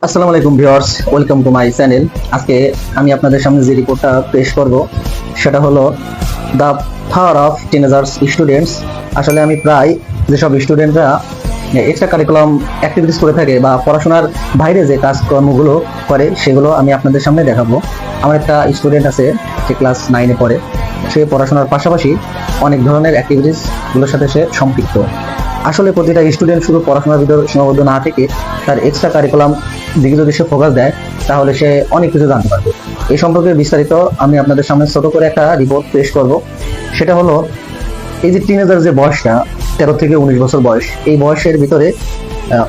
আসসালামু আলাইকুম viewers, welcome to my channel. আজকে আমি আপনাদের সামনে যে রিপোর্টটা পেশ করব সেটা হলো the power of teenagers students. আসলে আমি প্রায় যেসব স্টুডেন্টরা এক্সট্রা কারিকুলাম অ্যাক্টিভিটিস করে থাকে বা পড়াশোনার বাইরে যে কাজকর্মগুলো করে সেগুলো আমি আপনাদের সামনে দেখাবো। আমার একটা স্টুডেন্ট আছে যে ক্লাস 9-এ পড়ে। সে পড়াশোনার পাশাপাশি অনেক ধরনের অ্যাক্টিভিটিসগুলোর সাথে সে সম্পৃক্ত। আসলে প্রতিটা স্টুডেন্ট শুধু পড়াশোনার ভিতর সীমাবদ্ধ না থেকে তার এক্সট্রা কারিকুলাম দিকে যদি সে ফোকাস দেয় তাহলে সে অনেক কিছু জানতে পারবে। এই সম্পর্কে বিস্তারিত আমি আপনাদের সামনে ছোট করে একটা রিপোর্ট পেশ করব। সেটা হলো এই যে টিনেজার যে বয়সটা 13 থেকে 19 বছর বয়স, এই বয়সের ভিতরে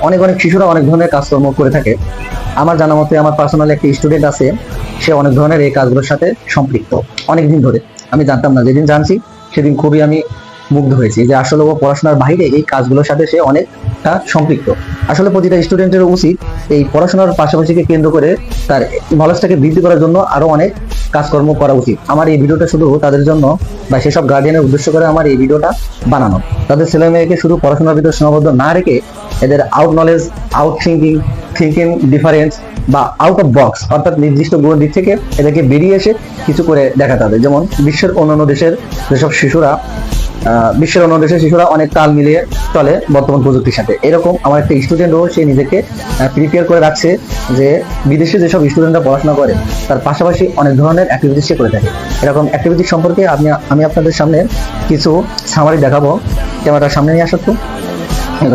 অনেক অনেক শিশুরা অনেক ধরনের কাজকর্ম করে থাকে। আমার জানা মতে আমার পার্সোনাল একটি স্টুডেন্ট আছে, সে অনেক ধরনের এই কাজগুলোর সাথে সম্পৃক্ত অনেকদিন ধরে। আমি জানতাম না, যেদিন জানছি সেদিন খুবই আমি মুগ্ধ হয়েছি যে আসলে ও পড়াশোনার বাইরে এই কাজগুলোর সাথে সে অনেকটা সম্পৃক্ত। আসলে প্রতিটা স্টুডেন্টের উচিত এই পড়াশোনার পাশাপাশিকে কেন্দ্র করে তার নলেজটাকে বৃদ্ধি করার জন্য আরো অনেক কাজকর্ম করা উচিত। আমার এই ভিডিওটা শুধু তাদের জন্য বা সেসব গার্ডিয়ানের উদ্দেশ্য করে আমার এই ভিডিওটা বানানো। তাদের ছেলে মেয়েকে শুধু পড়াশোনার ভিতরে সীমাবদ্ধ না রেখে এদের out knowledge, out thinking difference বা আউট অফ বক্স অর্থাৎ নির্দিষ্ট দিক থেকে এদেরকে বেরিয়ে এসে কিছু করে দেখাতে হবে। যেমন বিশ্বের অন্যান্য দেশের শিশুরা অনেক তাল মিলিয়ে চলে বর্তমান প্রযুক্তির সাথে। এরকম আমার একটা স্টুডেন্টও সে নিজেকে প্রিপেয়ার করে রাখছে যে বিদেশে যেসব স্টুডেন্টরা পড়াশোনা করে তার পাশাপাশি অনেক ধরনের অ্যাক্টিভিটিস সে করে থাকে। এরকম অ্যাক্টিভিটিস সম্পর্কে আমি আপনাদের সামনে কিছু সামারি দেখাবো। ক্যামেরার সামনে নিয়ে আসতো।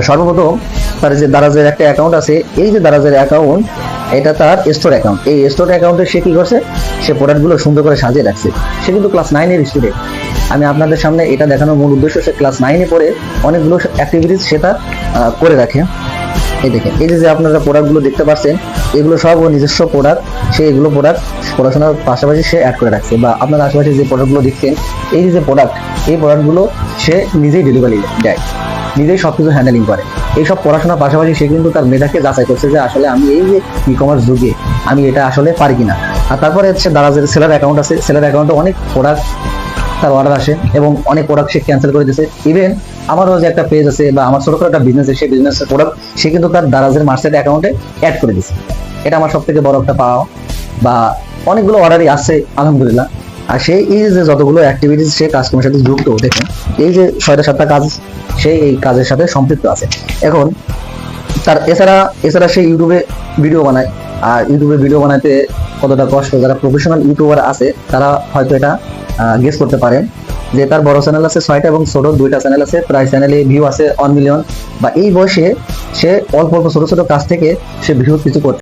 সর্বপ্রথম তার যে দারাজের একটা অ্যাকাউন্ট আছে, এই যে দারাজের অ্যাকাউন্ট, এটা তার স্টোর অ্যাকাউন্ট। এই স্টোর অ্যাকাউন্টে সে কি করছে, সে প্রোডাক্টগুলো সুন্দর করে সাজিয়ে রাখছে। সে কিন্তু ক্লাস 9-এর স্টুডেন্ট। আমি আপনাদের সামনে এটা দেখানোর মূল উদ্দেশ্য, সে ক্লাস 9-এ পড়ে অনেকগুলো অ্যাক্টিভিটিস সে তার করে রাখে। এই দেখেন, এই যে আপনারা প্রোডাক্টগুলো দেখতে পাচ্ছেন, এগুলো সব ও নিজস্ব প্রোডাক্ট। সে এগুলো প্রোডাক্ট পড়াশোনার পাশাপাশি সে অ্যাড করে রাখছে। বা আপনার আশেপাশে যে প্রোডাক্টগুলো দেখছেন, এই যে প্রোডাক্ট, এই প্রোডাক্টগুলো সে নিজেই ডেলিভারি দেয়, নিজেই সবকিছু হ্যান্ডেলিং করে। এইসব পড়াশোনার পাশাপাশি সে কিন্তু তার মেধাকে যাচাই করছে যে আসলে আমি এই যে ই কমার্স যুগে আমি এটা আসলে পারি কিনা। আর তারপরে হচ্ছে দারাজের সেলার অ্যাকাউন্ট আছে। সেলার অ্যাকাউন্টে অনেক প্রোডাক্ট তার অর্ডার আসে এবং অনেক প্রোডাক্ট সে ক্যান্সেল করে দিয়েছে। ইভেন আমারও যে একটা পেজ আছে বা আমার ছোট করে একটা বিজনেস আছে, সেই বিজনেসের প্রোডাক্ট সে কিন্তু তার দারাজের মার্কেট অ্যাকাউন্টে অ্যাড করে দিয়েছে। এটা আমার সব থেকে বড় একটা পাওয়া। বা অনেকগুলো অর্ডারই আসছে আলহামদুলিল্লাহ। আর সেই এই যে যতগুলো অ্যাক্টিভিটিস সে কাজকর্মের সাথে যুক্ত, দেখেন এই যে 6টা-7টা কাজ সে এই কাজের সাথে সম্পৃক্ত আছে। এখন তার এছাড়া সে ইউটিউবে ভিডিও বানায়। আর ইউটিউবে ভিডিও বানাতে কতটা কষ্ট, যারা প্রফেশনাল ইউটিউবার আছে তারা হয়তো এটা গেস করতে পারেন যে তার বড় চ্যানেল আছে 6টা এবং ছোট 2টা চ্যানেল আছে। প্রায় চ্যানেলে ভিউ আছে 1 মিলিয়ন। বা এই বয়সে সে অল্প অল্প ছোট ছোট কাজ থেকে সে ভিউ কিছু করতে